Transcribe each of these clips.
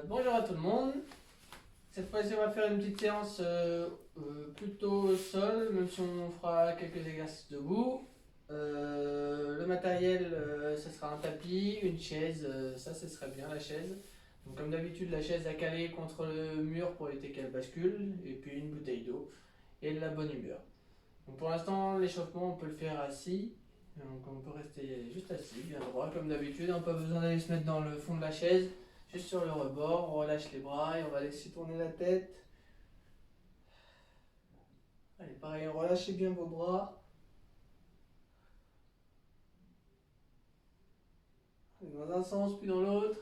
Bonjour à tout le monde. Cette fois-ci, on va faire une petite séance plutôt au sol, même si on fera quelques exercices debout. Le matériel, ça sera un tapis, une chaise, ça serait bien la chaise. Donc, comme d'habitude, la chaise à caler contre le mur pour éviter qu'elle bascule, et puis une bouteille d'eau et de la bonne humeur. Donc, pour l'instant, l'échauffement, on peut le faire assis. Donc, on peut rester juste assis, bien droit, comme d'habitude. On n'a pas besoin d'aller se mettre dans le fond de la chaise. Juste sur le rebord, on relâche les bras et on va laisser tourner la tête. Allez, pareil, relâchez bien vos bras. Dans un sens puis dans l'autre.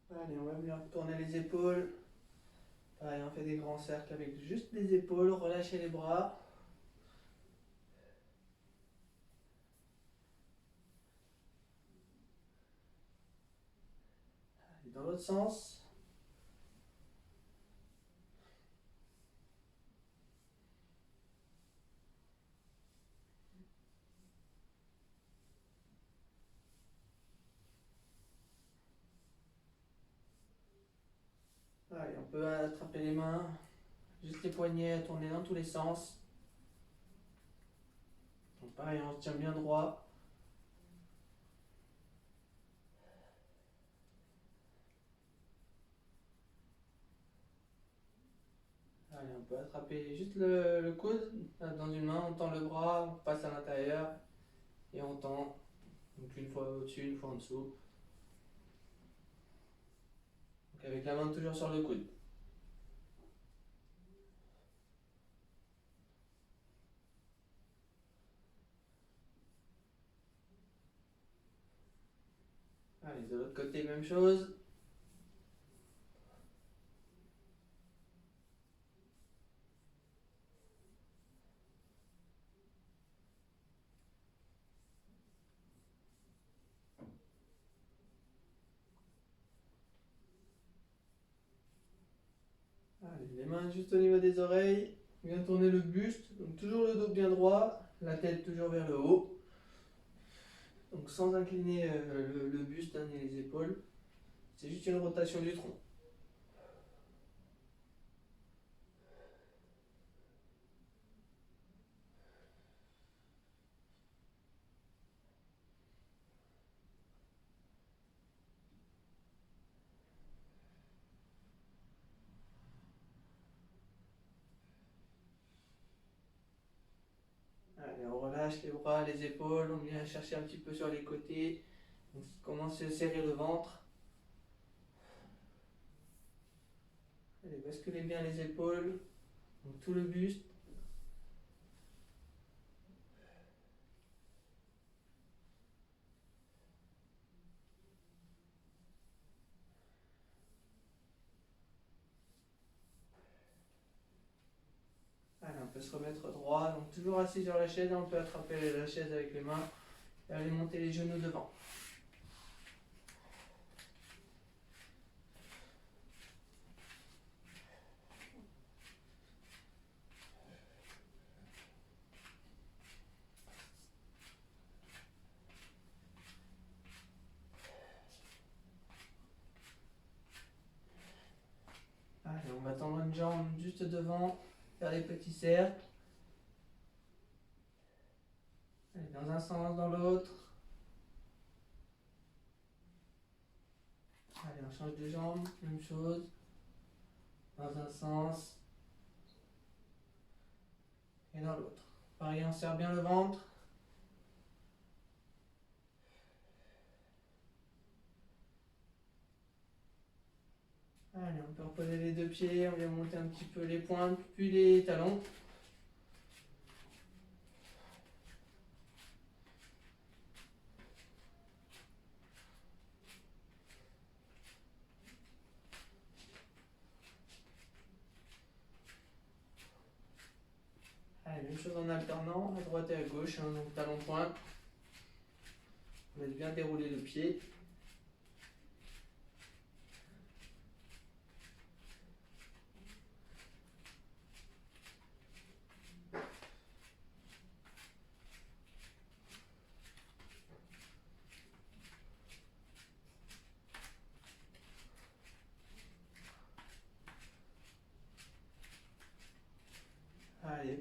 Allez, on va venir tourner les épaules. Pareil, on fait des grands cercles avec juste les épaules. Relâchez les bras. Allez, dans l'autre sens. Allez, on peut attraper les mains. Juste les poignets à tourner dans tous les sens. Donc pareil, on se tient bien droit. Allez, on peut attraper juste le coude dans une main, on tend le bras, on passe à l'intérieur et on tend. Donc une fois au-dessus, une fois en dessous. Donc avec la main toujours sur le coude. Allez, de l'autre côté, même chose. Allez, les mains juste au niveau des oreilles. Bien tourner le buste. Donc toujours le dos bien droit, la tête toujours vers le haut. Donc sans incliner le buste ni les épaules. C'est juste une rotation du tronc. Allez, on relâche les bras, les épaules, on vient chercher un petit peu sur les côtés. On commence à serrer le ventre. Allez, basculez bien les épaules, donc tout le buste. Allez, on peut se remettre droit, donc toujours assis sur la chaise, on peut attraper la chaise avec les mains et aller monter les genoux devant. Allez, on va tendre une jambe juste devant, faire des petits cercles. Allez, dans un sens, dans l'autre. Allez, on change de jambe, même chose. Dans un sens et dans l'autre. Pareil, on serre bien le ventre. Allez, on peut reposer les deux pieds, on vient monter un petit peu les pointes, puis les talons. Allez, même chose en alternant, à droite et à gauche, hein, donc talon pointe. On laisse bien dérouler le pied.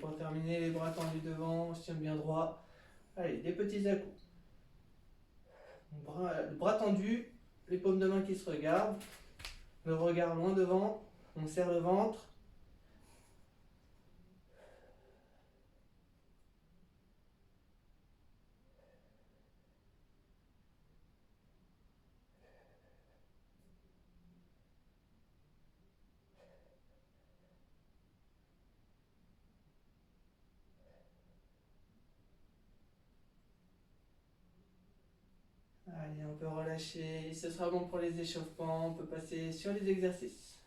pour terminer, les bras tendus devant, on se tient bien droit. Allez, des petits à-coups. Le bras tendu, les paumes de main qui se regardent, le regard loin devant, on serre le ventre. Allez, on peut relâcher, ce sera bon pour les échauffements, on peut passer sur les exercices.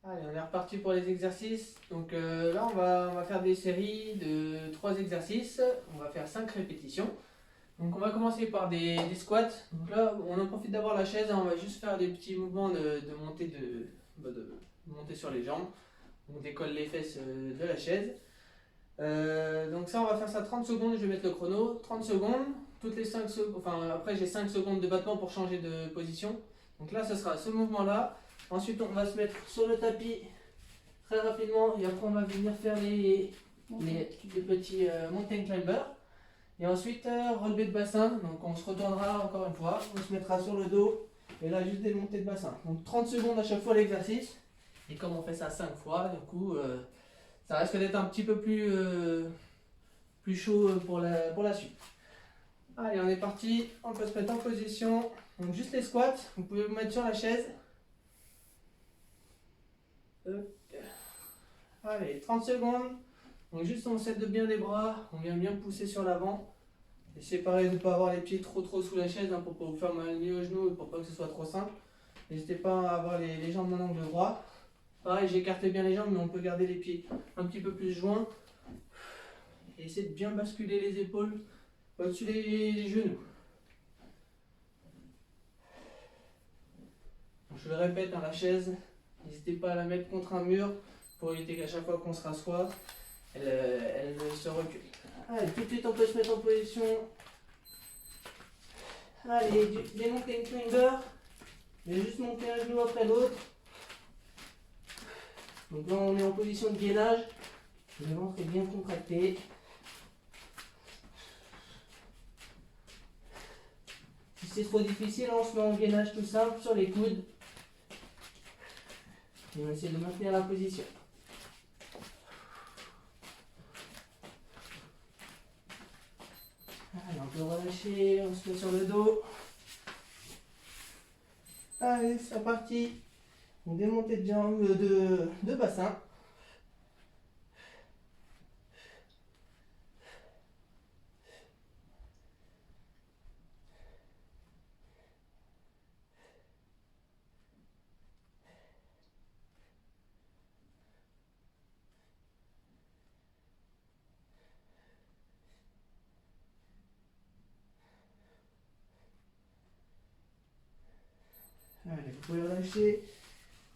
Allez, on est reparti pour les exercices. Donc là, on va faire des séries de 3 exercices. On va faire 5 répétitions. Donc on va commencer par des squats. Donc là, on en profite d'avoir la chaise. On va juste faire des petits mouvements de montée, de montée sur les jambes. On décolle les fesses de la chaise. Donc ça, on va faire ça 30 secondes. Je vais mettre le chrono. 30 secondes. Toutes les 5 secondes. Enfin, après, j'ai 5 secondes de battement pour changer de position. Donc là, ce sera ce mouvement-là. Ensuite, on va se mettre sur le tapis très rapidement et après, on va venir faire les petits mountain climbers. Et ensuite, relevé de bassin. Donc, on se retournera encore une fois. On se mettra sur le dos et là, juste des montées de bassin. Donc, 30 secondes à chaque fois l'exercice. Et comme on fait ça 5 fois, du coup, ça risque d'être un petit peu plus chaud pour la suite. Allez, on est parti. On peut se mettre en position. Donc, juste les squats. Vous pouvez vous mettre sur la chaise. Allez, 30 secondes. Donc juste on s'aide bien les bras, on vient bien pousser sur l'avant. Essayez pareil de ne pas avoir les pieds trop sous la chaise pour ne pas vous faire mal ni aux genoux et pour pas que ce soit trop simple. N'hésitez pas à avoir les jambes en angle droit. Pareil, j'écarte bien les jambes mais on peut garder les pieds un petit peu plus joints. Et essayez de bien basculer les épaules au-dessus des genoux. Donc, je le répète, la chaise, n'hésitez pas à la mettre contre un mur pour éviter qu'à chaque fois qu'on se rassoit, elle se recule. Allez, tout de suite on peut se mettre en position. Allez, des montées climbers. Je vais juste monter un genou après l'autre. Donc là on est en position de gainage. Le ventre est bien contracté. Si c'est trop difficile, on se met en gainage tout simple sur les coudes. Et on essaie de maintenir la position. Allez, on peut relâcher, on se met sur le dos. Allez, c'est parti. On démonte de jambes de bassin. Allez, vous pouvez relâcher.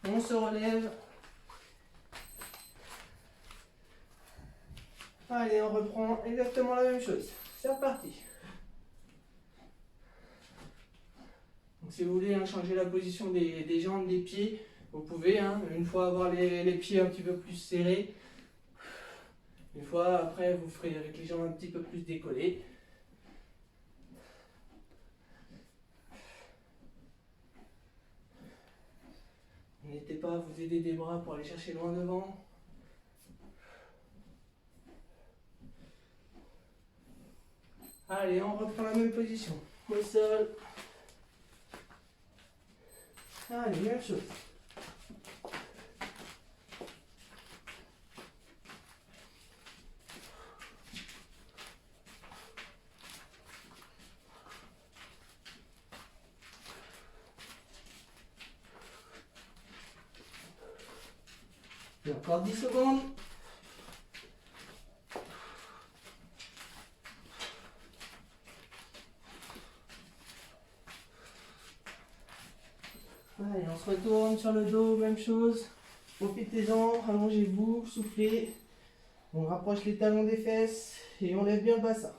On se relève. Allez, on reprend exactement la même chose. C'est reparti. Donc, si vous voulez changer la position des jambes, des pieds, vous pouvez. Une fois avoir les pieds un petit peu plus serrés. Une fois après, vous ferez avec les jambes un petit peu plus décollées. N'hésitez pas à vous aider des bras pour aller chercher loin devant. Allez, on reprend la même position. Au sol. Allez, même chose. Et encore 10 secondes. Allez, on se retourne sur le dos, même chose. Profitez-en, allongez-vous, soufflez. On rapproche les talons des fesses et on lève bien le bassin.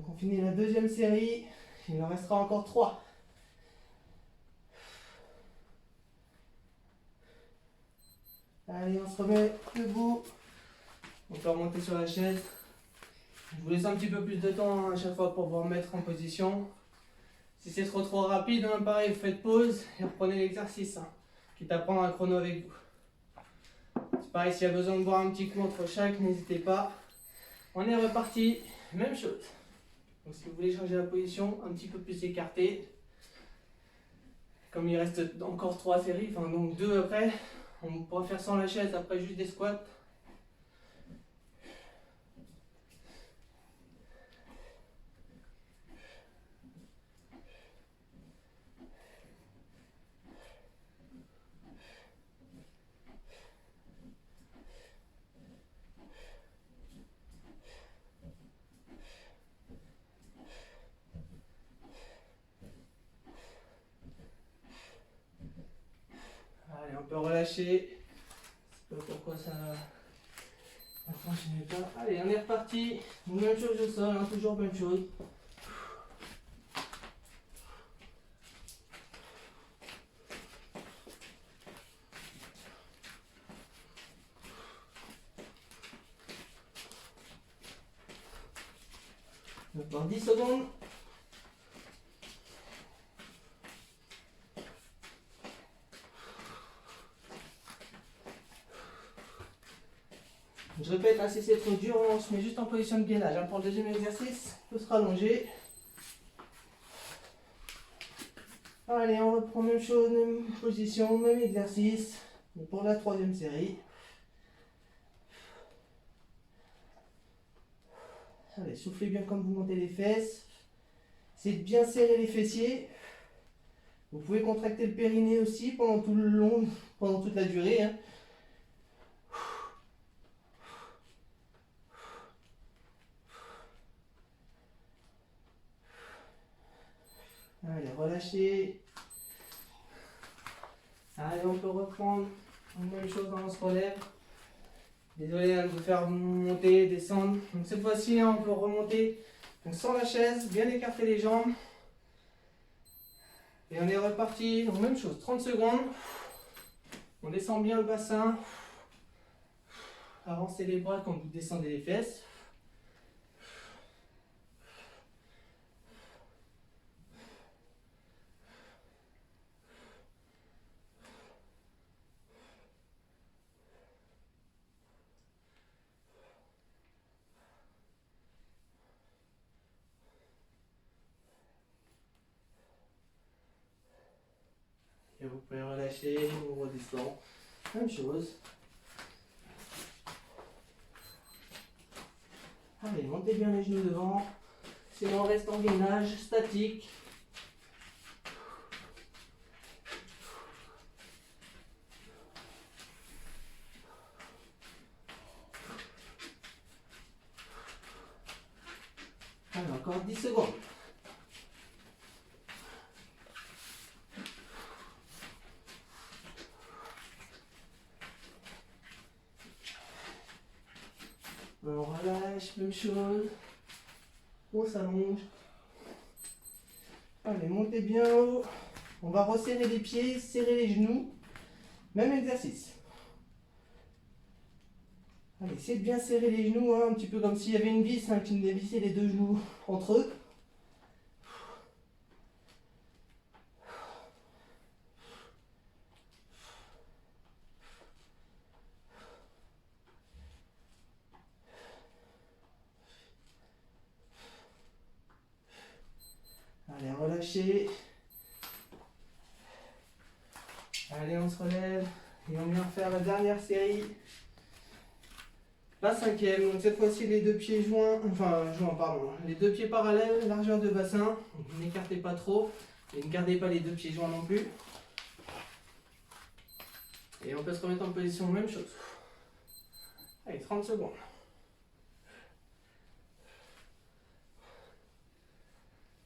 Donc on finit la deuxième série, il en restera encore 3. Allez, on se remet debout. On peut remonter sur la chaise. Je vous laisse un petit peu plus de temps à chaque fois pour vous remettre en position. Si c'est trop rapide, pareil, vous faites pause et reprenez l'exercice. Quitte à prendre un chrono avec vous. C'est pareil, s'il y a besoin de boire un petit coup entre chaque, n'hésitez pas. On est reparti, même chose. Donc si vous voulez changer la position, un petit peu plus écarté. Comme il reste encore 3 séries, enfin donc 2 après, on pourra faire sans la chaise, après juste des squats. Allez, on peut relâcher. Je sais pas pourquoi ça ne fonctionne pas. Allez, on est reparti. Même chose au sol, toujours même chose. Dans 10 secondes. Je répète, si c'est trop dur, on se met juste en position de gainage. Pour le deuxième exercice, on peut se rallonger. Allez, on reprend même chose, même position, même exercice. Et pour la troisième série. Allez, soufflez bien quand vous montez les fesses. Essayez de bien serrer les fessiers. Vous pouvez contracter le périnée aussi pendant tout le long, pendant toute la durée. Allez, relâchez. Allez, on peut reprendre. Même chose quand on se relève. Désolé de vous faire monter, descendre. Donc cette fois-ci, on peut remonter donc sans la chaise, bien écarter les jambes. Et on est reparti. Donc même chose, 30 secondes. On descend bien le bassin. Avancez les bras quand vous descendez les fesses. Et vous pouvez relâcher, on redescend. Même chose. Allez, montez bien les genoux devant. Sinon, on reste en gainage statique. Allez, encore 10 secondes. On relâche, même chose. On s'allonge. Allez, montez bien haut. On va resserrer les pieds, serrer les genoux. Même exercice. Allez, essayez de bien serrer les genoux, un petit peu comme s'il y avait une vis qui dévissait les deux genoux entre eux. Allez, relâchez. Allez, on se relève. Et on vient faire la dernière série. La cinquième. Donc cette fois-ci, les deux pieds les deux pieds parallèles, largeur de bassin. Donc n'écartez pas trop. Et ne gardez pas les deux pieds joints non plus. Et on peut se remettre en position, même chose. Allez, 30 secondes.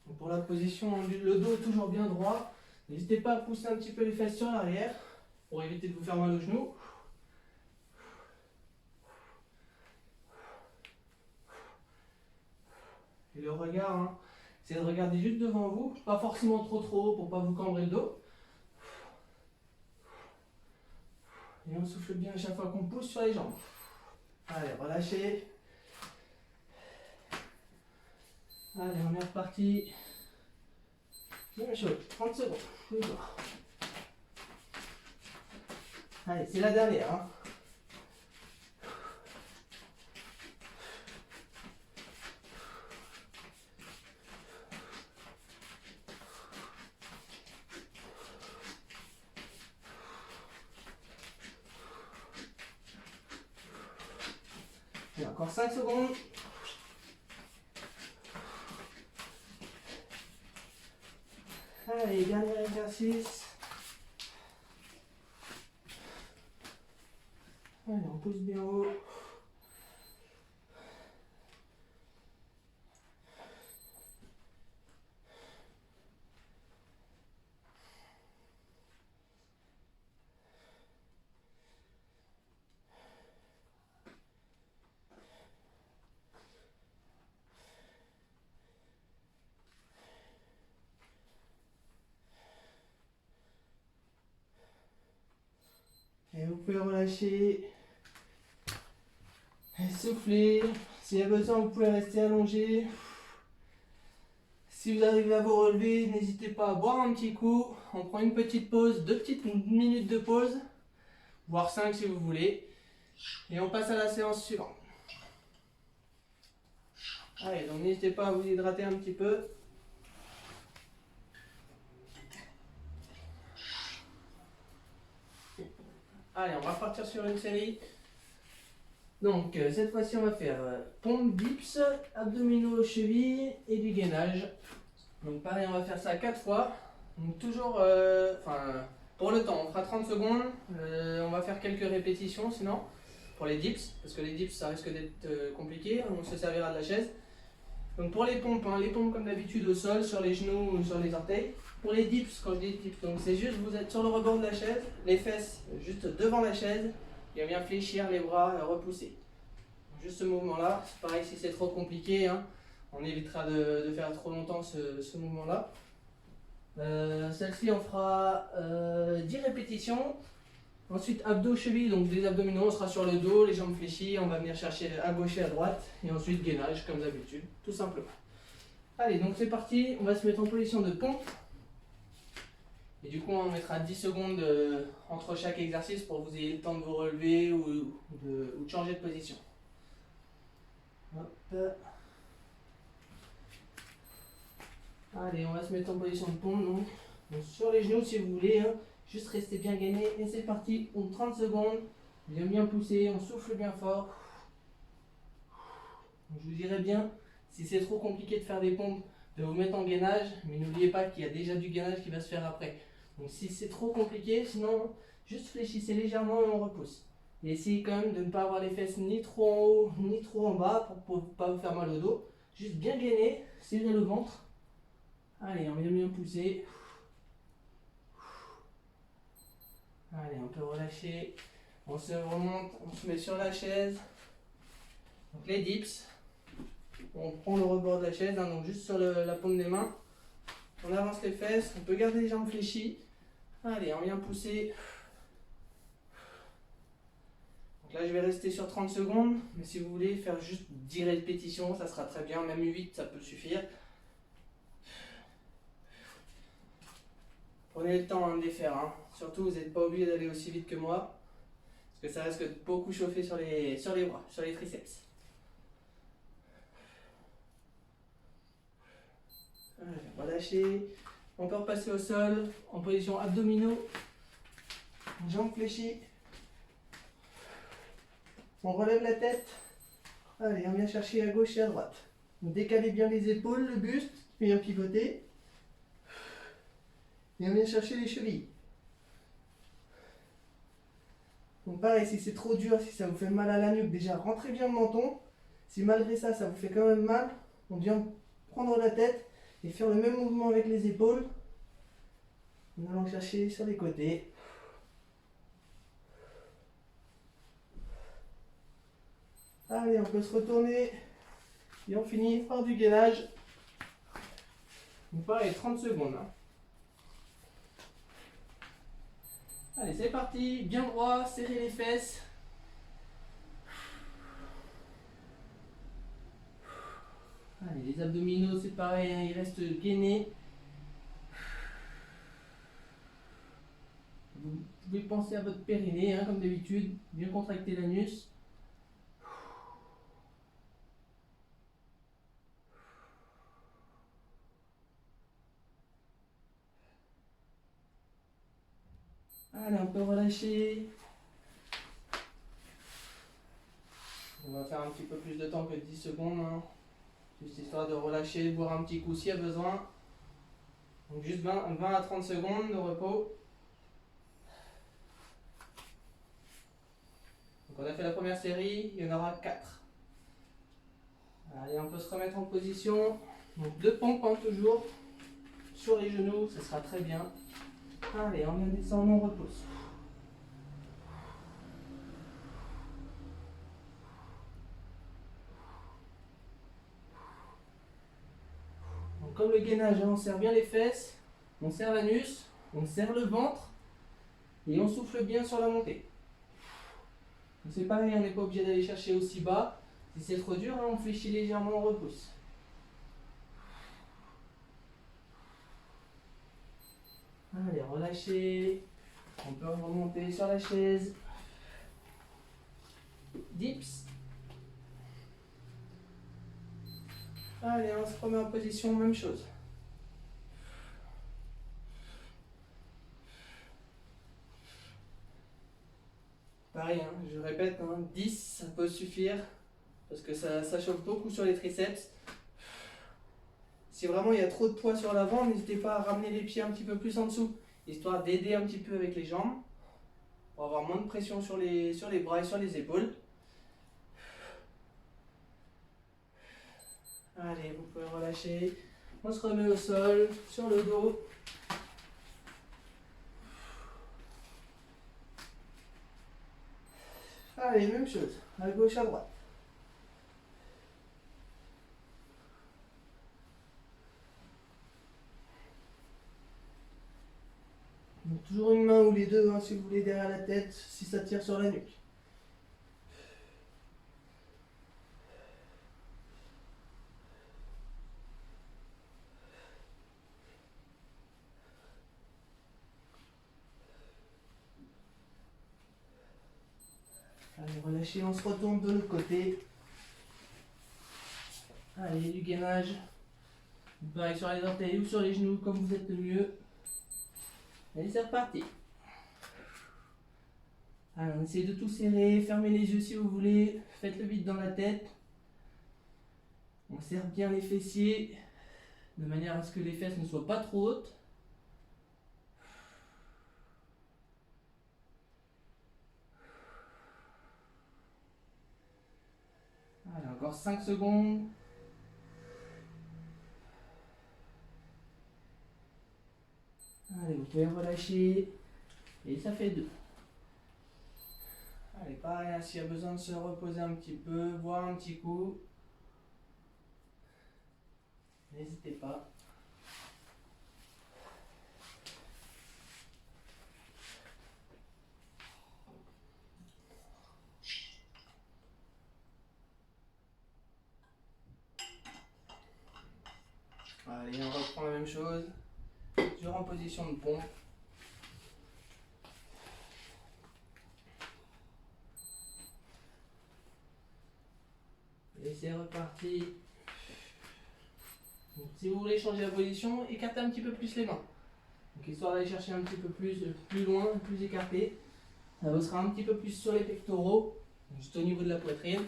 Donc pour la position, le dos toujours bien droit. N'hésitez pas à pousser un petit peu les fesses sur l'arrière pour éviter de vous faire mal aux genoux. Et le regard, hein, c'est de regarder juste devant vous, pas forcément trop haut pour pas vous cambrer le dos. Et on souffle bien à chaque fois qu'on pousse sur les jambes. Allez, relâchez. Allez, on est reparti. Même chose, 30 secondes. Encore. Allez, c'est la dernière. Hein. Et encore 5 secondes. Allez, dernier exercice. Allez, on pousse bien haut. Et vous pouvez relâcher. Et souffler. S'il y a besoin, vous pouvez rester allongé. Si vous arrivez à vous relever, n'hésitez pas à boire un petit coup. On prend une petite pause, 2 petites minutes de pause, voire 5 si vous voulez. Et on passe à la séance suivante. Allez, donc n'hésitez pas à vous hydrater un petit peu. Allez, on va repartir sur une série. Donc, cette fois-ci, on va faire pompe, dips, abdominaux, chevilles et du gainage. Donc, pareil, on va faire ça 4 fois. Donc, toujours, pour le temps, on fera 30 secondes. On va faire quelques répétitions sinon, pour les dips, parce que les dips, ça risque d'être compliqué. On se servira de la chaise. Donc, pour les pompes comme d'habitude au sol, sur les genoux ou sur les orteils. Pour les dips, quand je dis dips, donc c'est juste vous êtes sur le rebord de la chaise, les fesses juste devant la chaise, et bien fléchir les bras et repousser. Juste ce mouvement-là, c'est pareil si c'est trop compliqué, hein, on évitera de faire trop longtemps ce mouvement-là. Celle-ci on fera 10 répétitions. Ensuite abdos, chevilles, donc des abdominaux, on sera sur le dos, les jambes fléchies, on va venir chercher à gauche et à droite, et ensuite gainage comme d'habitude, tout simplement. Allez, donc c'est parti, on va se mettre en position de pompe. Et du coup, on mettra 10 secondes entre chaque exercice pour que vous ayez le temps de vous relever ou de changer de position. Hop. Allez, on va se mettre en position de pompe. Donc sur les genoux si vous voulez, hein. Juste restez bien gainé. Et c'est parti, on 30 secondes. Bien pousser, on souffle bien fort. Donc, je vous dirais bien, si c'est trop compliqué de faire des pompes, de vous mettre en gainage. Mais n'oubliez pas qu'il y a déjà du gainage qui va se faire après. Donc si c'est trop compliqué, sinon juste fléchissez légèrement et on repousse. Et essayez quand même de ne pas avoir les fesses ni trop en haut ni trop en bas pour ne pas vous faire mal au dos. Juste bien gainer, serrer le ventre. Allez, on vient bien pousser. Allez, on peut relâcher. On se remonte, on se met sur la chaise. Donc les dips. On prend le rebord de la chaise, hein, donc juste sur la paume des mains. On avance les fesses, on peut garder les jambes fléchies. Allez, on vient pousser. Donc là, je vais rester sur 30 secondes. Mais si vous voulez faire juste 10 répétitions, ça sera très bien. Même 8, ça peut suffire. Prenez le temps de les faire. Hein. Surtout, vous n'êtes pas obligé d'aller aussi vite que moi. Parce que ça risque de beaucoup chauffer sur les bras, sur les triceps. Relâchez. On peut repasser au sol en position abdominaux. Jambes fléchies. On relève la tête. Allez, on vient chercher à gauche et à droite. On décalez bien les épaules, le buste, qui vient pivoter. Et on vient chercher les chevilles. Donc pareil, si c'est trop dur, si ça vous fait mal à la nuque, déjà rentrez bien le menton. Si malgré ça, ça vous fait quand même mal, on vient prendre la tête et faire le même mouvement avec les épaules. En allant chercher sur les côtés. Allez, on peut se retourner. Et on finit par du gainage. Donc pareil, 30 secondes. Hein. Allez, c'est parti. Bien droit, serrez les fesses. Allez, les abdominaux, c'est pareil, hein, ils restent gainés. Vous pouvez penser à votre périnée, hein, comme d'habitude. Bien contracter l'anus. Allez, on peut relâcher. On va faire un petit peu plus de temps que 10 secondes. Hein. Juste histoire de relâcher, boire un petit coup s'il y a besoin. Donc juste 20 à 30 secondes de repos. Donc on a fait la première série, il y en aura 4. Allez, on peut se remettre en position. Donc 2 pompes hein, toujours. Sur les genoux, ça sera très bien. Allez, on vient descendre, on repose. Donc comme le gainage, hein, on serre bien les fesses, on serre l'anus, on serre le ventre et on souffle bien sur la montée. C'est pareil, on n'est pas obligé d'aller chercher aussi bas. Si c'est trop dur, hein, on fléchit légèrement, on repousse. Allez, relâchez. On peut remonter sur la chaise. Dips. Allez, on se remet en position, même chose. Pareil, hein, je répète, hein, 10, ça peut suffire. Parce que ça chauffe beaucoup sur les triceps. Si vraiment il y a trop de poids sur l'avant, n'hésitez pas à ramener les pieds un petit peu plus en dessous. Histoire d'aider un petit peu avec les jambes. Pour avoir moins de pression sur les bras et sur les épaules. Allez, vous pouvez relâcher. On se remet au sol, sur le dos. Allez, même chose, à gauche, à droite. Donc, toujours une main ou les deux, hein, si vous voulez, derrière la tête, si ça tire sur la nuque. Allez, relâchez, on se retourne de l'autre côté. Allez, du gainage. Pareil sur les orteils ou sur les genoux, comme vous êtes le mieux. Allez, c'est reparti. Alors, on essaie de tout serrer, fermez les yeux si vous voulez, faites le vide dans la tête. On serre bien les fessiers, de manière à ce que les fesses ne soient pas trop hautes. Allez, encore 5 secondes. Allez, vous pouvez relâcher. Et ça fait 2. Allez, pareil, s'il y a besoin de se reposer un petit peu, boire un petit coup, n'hésitez pas. Allez, on reprend la même chose. Toujours en position de pompe. Et c'est reparti. Donc, si vous voulez changer la position, écartez un petit peu plus les mains. Donc, histoire d'aller chercher un petit peu plus loin, plus écarté. Ça vous sera un petit peu plus sur les pectoraux, juste au niveau de la poitrine.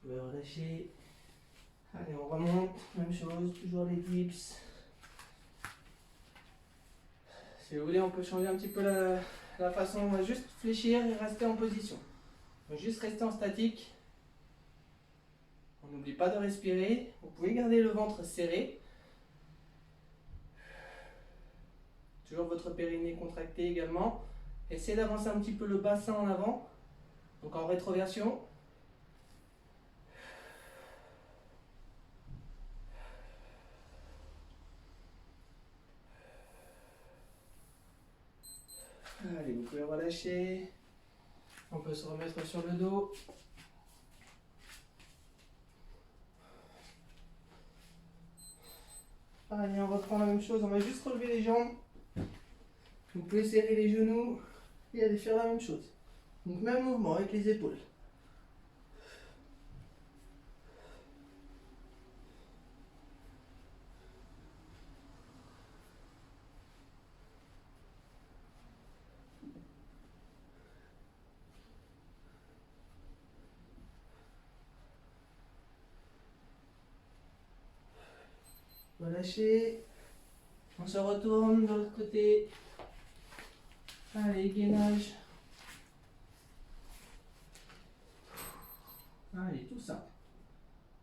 Vous pouvez relâcher. Allez, on remonte, même chose, toujours les dips. Si vous voulez, on peut changer un petit peu la façon, on va juste fléchir et rester en position. Donc juste rester en statique. On n'oublie pas de respirer. Vous pouvez garder le ventre serré. Toujours votre périnée contracté également. Essayez d'avancer un petit peu le bassin en avant. Donc en rétroversion. Allez, vous pouvez relâcher. On peut se remettre sur le dos. Allez, on reprend la même chose. On va juste relever les jambes. Vous pouvez serrer les genoux et aller faire la même chose. Donc même mouvement avec les épaules. Relâchez. On se retourne de l'autre côté. Allez, gainage. Allez, tout ça.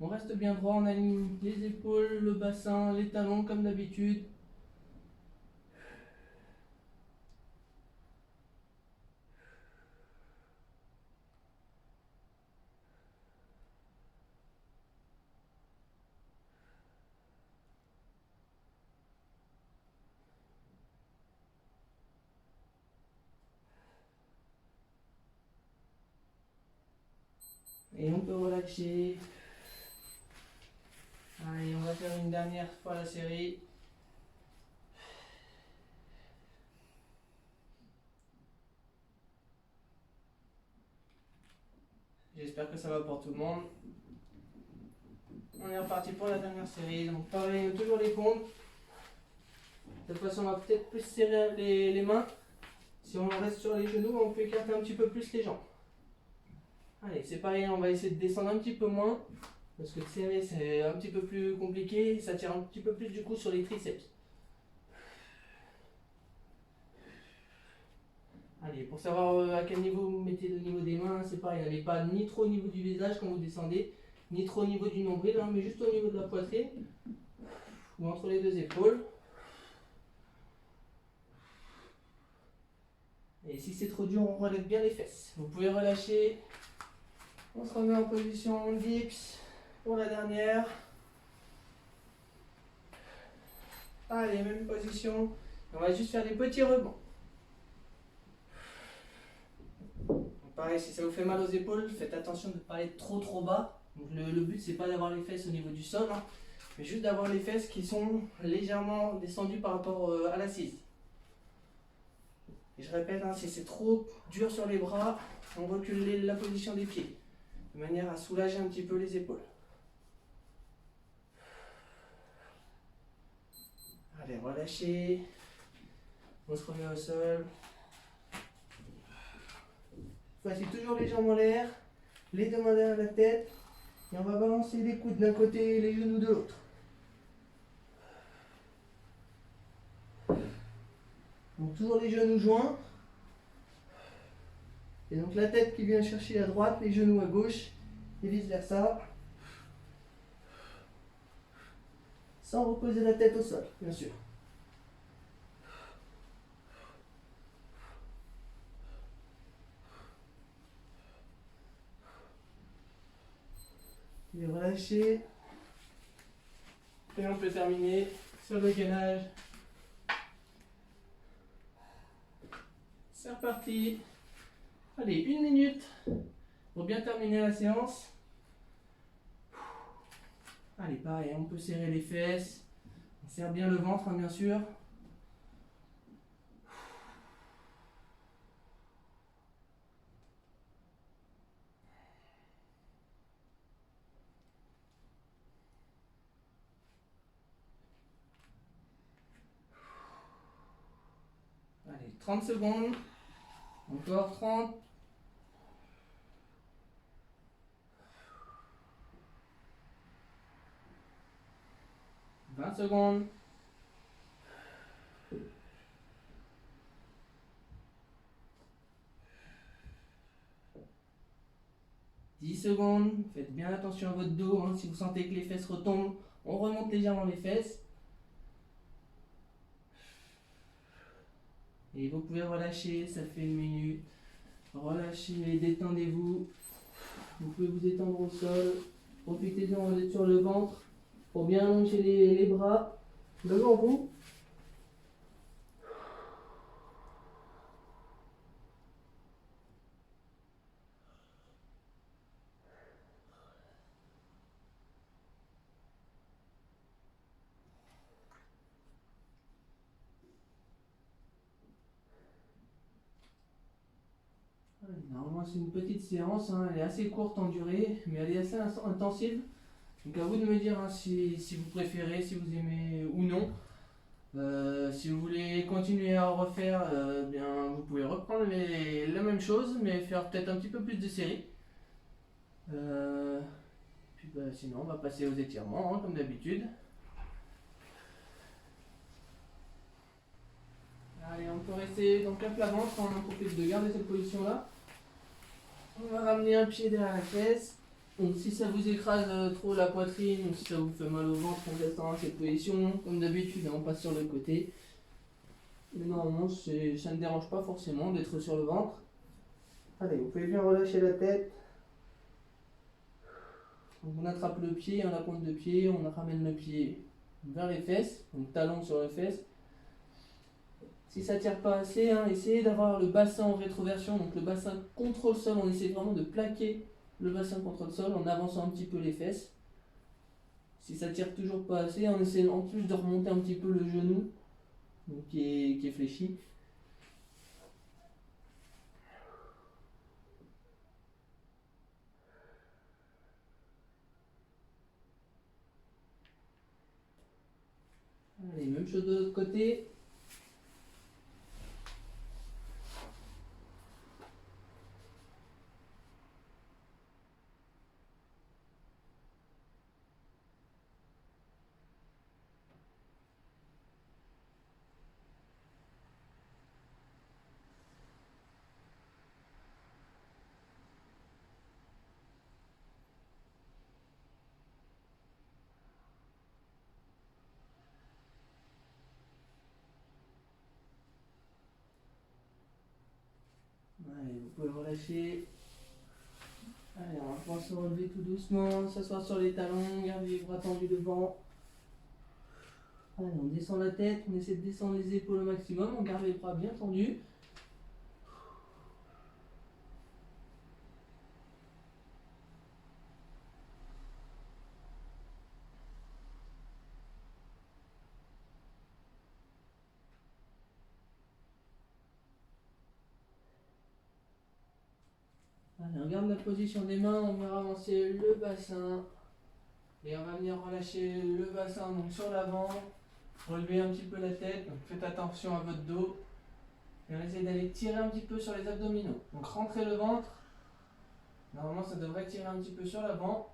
On reste bien droit, on aligne les épaules, le bassin, les talons comme d'habitude. Et on peut relâcher. Allez, on va faire une dernière fois la série. J'espère que ça va pour tout le monde. On est reparti pour la dernière série. Donc pareil, toujours les pompes. Cette fois-ci, on va peut-être plus serrer les mains. Si on reste sur les genoux, on peut écarter un petit peu plus les jambes. Allez, c'est pareil, on va essayer de descendre un petit peu moins. Parce que de serrer, c'est un petit peu plus compliqué. Ça tire un petit peu plus du coup sur les triceps. Allez, pour savoir à quel niveau vous mettez le niveau des mains, c'est pareil. N'allez pas ni trop au niveau du visage quand vous descendez, ni trop au niveau du nombril, hein, mais juste au niveau de la poitrine. Ou entre les deux épaules. Et si c'est trop dur, on relève bien les fesses. Vous pouvez relâcher. On se remet en position dips pour la dernière. Allez, même position. On va juste faire des petits rebonds. Donc pareil, si ça vous fait mal aux épaules, faites attention de ne pas être trop bas. Donc le but, c'est pas d'avoir les fesses au niveau du sol, hein, mais juste d'avoir les fesses qui sont légèrement descendues par rapport à l'assise. Et je répète, hein, si c'est trop dur sur les bras, on recule la position des pieds, de manière à soulager un petit peu les épaules. Allez, relâchez. On se remet au sol. Voici toujours les jambes en l'air, les deux mains derrière la tête. Et on va balancer les coudes d'un côté et les genoux de l'autre. Donc toujours les genoux joints. Et donc la tête qui vient chercher à droite, les genoux à gauche, et vice versa. Sans reposer la tête au sol, bien sûr. Et relâchez. Et on peut terminer sur le gainage. C'est reparti. Allez, 1 minute pour bien terminer la séance. Allez, pareil, on peut serrer les fesses. On serre bien le ventre, hein, bien sûr. Allez, 30 secondes. Encore 30. 20 secondes. 10 secondes. Faites bien attention à votre dos. Hein. Si vous sentez que les fesses retombent, on remonte légèrement les fesses. Et vous pouvez relâcher, ça fait 1 minute. Relâchez, détendez-vous. Vous pouvez vous étendre au sol. Profitez-en d'être sur le ventre pour bien allonger les bras devant vous. Normalement c'est une petite séance, hein. Elle est assez courte en durée, mais elle est assez intensive. Donc à vous de me dire hein, si vous préférez, si vous aimez ou non. Si vous voulez continuer à refaire, bien, vous pouvez reprendre la même chose, mais faire peut-être un petit peu plus de séries. Puis sinon, on va passer aux étirements, hein, comme d'habitude. Allez, on peut rester donc à plat ventre, on en profite de garder cette position-là. On va ramener un pied derrière la fesse. Donc si ça vous écrase trop la poitrine ou si ça vous fait mal au ventre, on reste dans cette position. Comme d'habitude, on passe sur le côté. Mais normalement, ça ne dérange pas forcément d'être sur le ventre. Allez, vous pouvez bien relâcher la tête. Donc on attrape le pied, on la pointe de pied, on ramène le pied vers les fesses, donc talon sur les fesses. Si ça ne tire pas assez, hein, essayez d'avoir le bassin en rétroversion, donc le bassin contre le sol. On essaie vraiment de plaquer le bassin contre le sol en avançant un petit peu les fesses. Si ça tire toujours pas assez, on essaie en plus de remonter un petit peu le genou, donc qui est fléchi. Allez, même chose de l'autre côté. Allez, vous pouvez relâcher. Allez, on va pouvoir se relever tout doucement, s'asseoir sur les talons, garder les bras tendus devant. Allez, on descend la tête, on essaie de descendre les épaules au maximum, on garde les bras bien tendus. Allez, on garde la position des mains, on va avancer le bassin. Et on va venir relâcher le bassin donc sur l'avant. Relevez un petit peu la tête, donc faites attention à votre dos. Et on essaie d'aller tirer un petit peu sur les abdominaux. Donc rentrez le ventre. Normalement ça devrait tirer un petit peu sur l'avant.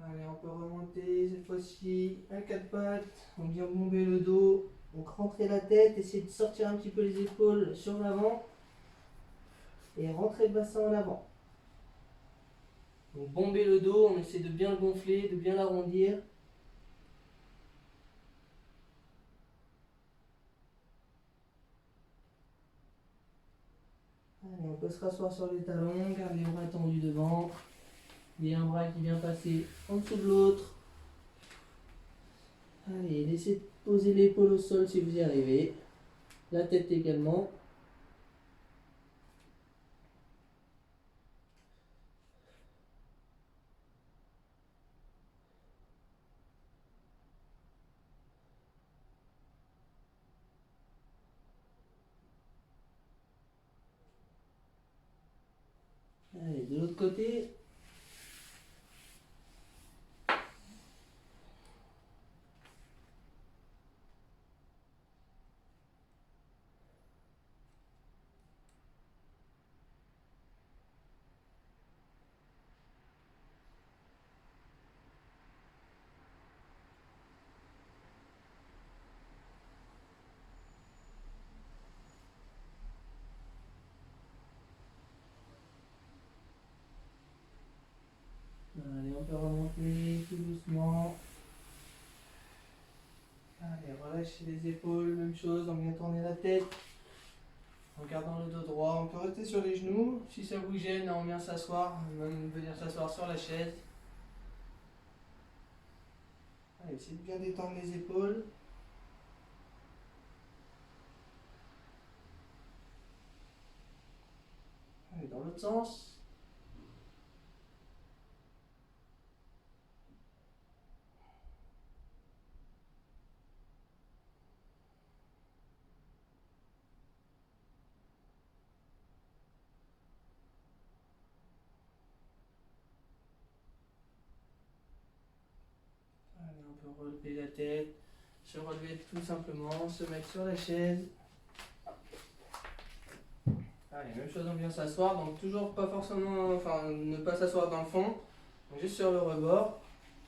Allez, on peut remonter cette fois-ci à 4 pattes. On vient bomber le dos. Donc rentrez la tête, essayez de sortir un petit peu les épaules sur l'avant. Et rentrez le bassin en avant. Donc bomber le dos, on essaie de bien le gonfler, de bien l'arrondir. Allez, on peut se rasseoir sur les talons, garder les bras tendus devant. Il y a un bras qui vient passer en dessous de l'autre. Allez, laissez poser l'épaule au sol si vous y arrivez. La tête également. Allez, de l'autre côté. peut remonter tout doucement. Allez, relâchez les épaules, même chose, on vient tourner la tête. En gardant le dos droit, on peut rester sur les genoux. Si ça vous gêne, on vient s'asseoir, même venir s'asseoir sur la chaise. Allez, essayez de bien détendre les épaules. Allez, dans l'autre sens. Allez, on peut relever la tête, se relever tout simplement, se mettre sur la chaise. Allez, même chose, on vient s'asseoir, donc toujours pas forcément, enfin ne pas s'asseoir dans le fond, donc juste sur le rebord,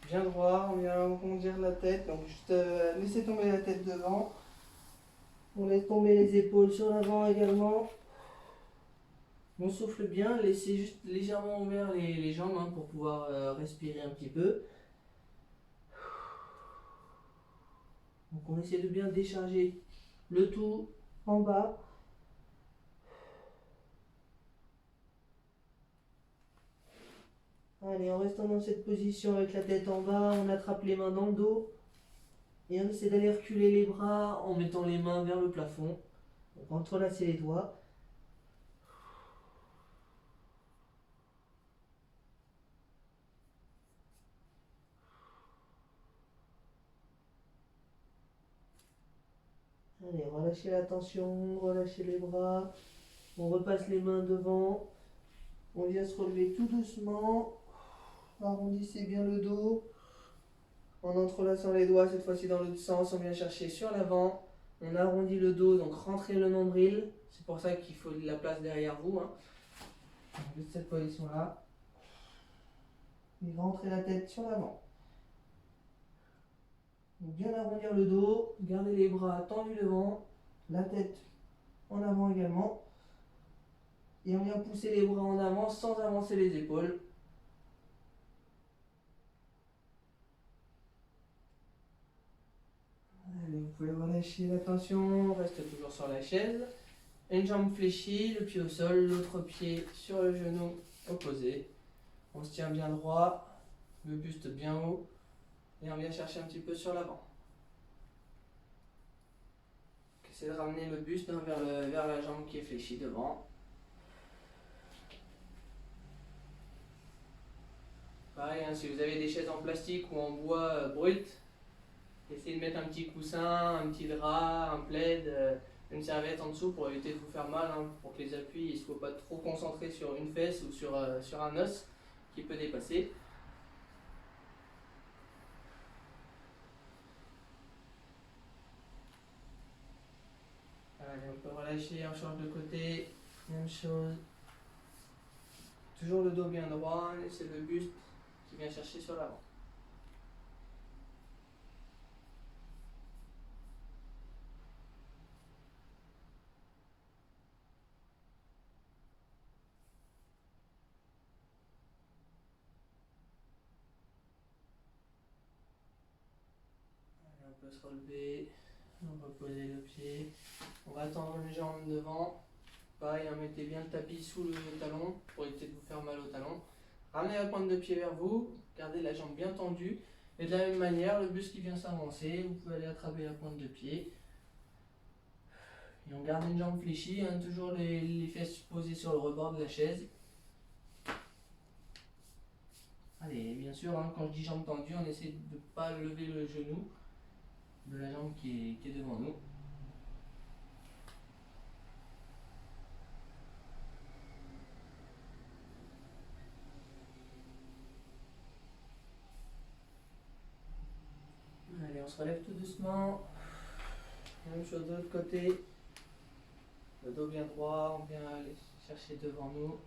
bien droit, on vient arrondir la tête, donc juste laisser tomber la tête devant, on laisse tomber les épaules sur l'avant également, on souffle bien, laissez juste légèrement ouvert les jambes hein, pour pouvoir respirer un petit peu. Donc on essaie de bien décharger le tout en bas. Allez, en restant dans cette position avec la tête en bas, on attrape les mains dans le dos et on essaie d'aller reculer les bras en mettant les mains vers le plafond. Donc entrelacer les doigts. Allez, relâchez la tension, relâchez les bras. On repasse les mains devant. On vient se relever tout doucement. Arrondissez bien le dos. En entrelaçant les doigts, cette fois-ci dans l'autre sens, on vient chercher sur l'avant. On arrondit le dos, donc rentrez le nombril. C'est pour ça qu'il faut de la place derrière vous. Hein. Juste cette position-là. Et rentrez la tête sur l'avant. Bien arrondir le dos, gardez les bras tendus devant, la tête en avant également. Et on vient pousser les bras en avant sans avancer les épaules. Allez, vous pouvez relâcher la tension, reste toujours sur la chaise. Une jambe fléchie, le pied au sol, l'autre pied sur le genou opposé. On se tient bien droit, le buste bien haut. Et on vient chercher un petit peu sur l'avant. Essayez de ramener le buste hein, vers la jambe qui est fléchie devant. Pareil, hein, si vous avez des chaises en plastique ou en bois brut, essayez de mettre un petit coussin, un petit drap, un plaid, une serviette en dessous pour éviter de vous faire mal, hein, pour que les appuis ne soient pas trop concentrés sur une fesse ou sur un os qui peut dépasser. Allez, on peut relâcher, on change de côté, même chose. Toujours le dos bien droit, c'est le buste qui vient chercher sur l'avant. On peut se relever, on va poser le pied, on va tendre les jambes devant. Pareil, hein, mettez bien le tapis sous le talon pour éviter de vous faire mal au talon. Ramenez la pointe de pied vers vous, gardez la jambe bien tendue. Et de la même manière, le buste qui vient s'avancer, vous pouvez aller attraper la pointe de pied. Et on garde une jambe fléchie, hein, toujours les fesses posées sur le rebord de la chaise. Allez, bien sûr, hein, quand je dis jambe tendue, on essaie de ne pas lever le genou de la jambe qui est devant nous. Allez, on se relève tout doucement. Même chose de l'autre côté. Le dos bien droit, on vient aller chercher devant nous.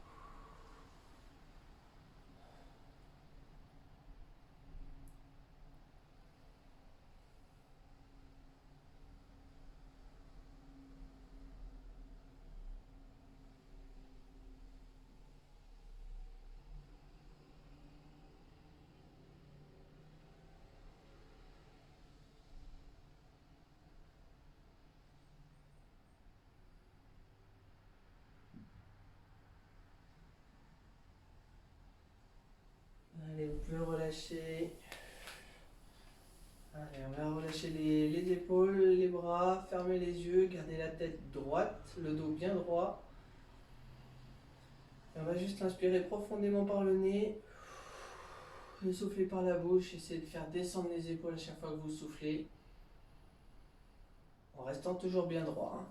relâcher. Allez, on va relâcher les épaules, les bras, fermer les yeux, garder la tête droite, le dos bien droit. Et on va juste inspirer profondément par le nez. Et souffler par la bouche, essayez de faire descendre les épaules à chaque fois que vous soufflez. En restant toujours bien droit. Hein.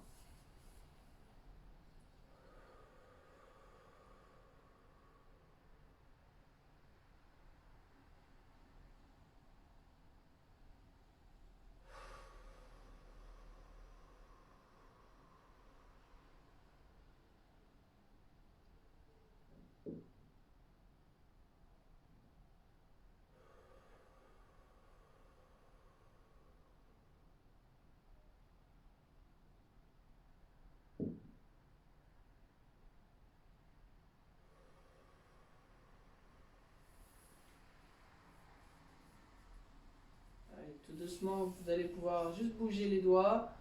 Allez, tout doucement, vous allez pouvoir juste bouger les doigts,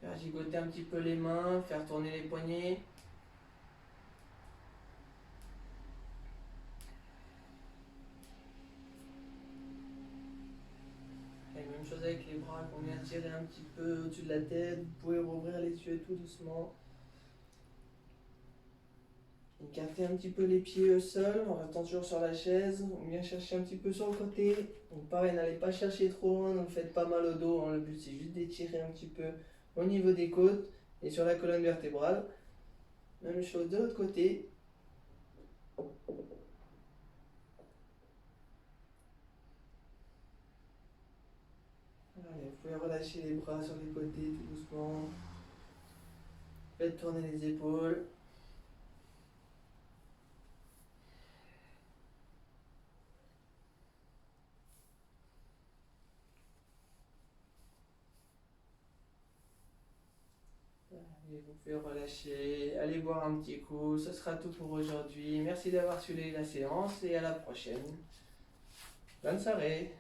faire gigoter un petit peu les mains, faire tourner les poignets. Et même chose avec les bras qu'on vient tirer un petit peu au-dessus de la tête. Vous pouvez rouvrir les yeux tout doucement. Écartez un petit peu les pieds au sol en restant toujours sur la chaise. On vient chercher un petit peu sur le côté. Donc pareil, n'allez pas chercher trop loin, ne vous faites pas mal au dos. Hein. Le but c'est juste d'étirer un petit peu au niveau des côtes et sur la colonne vertébrale. Même chose de l'autre côté. Allez, vous pouvez relâcher les bras sur les côtés tout doucement. Faites tourner les épaules. Et vous pouvez relâcher, allez boire un petit coup, ce sera tout pour aujourd'hui. Merci d'avoir suivi la séance et à la prochaine. Bonne soirée.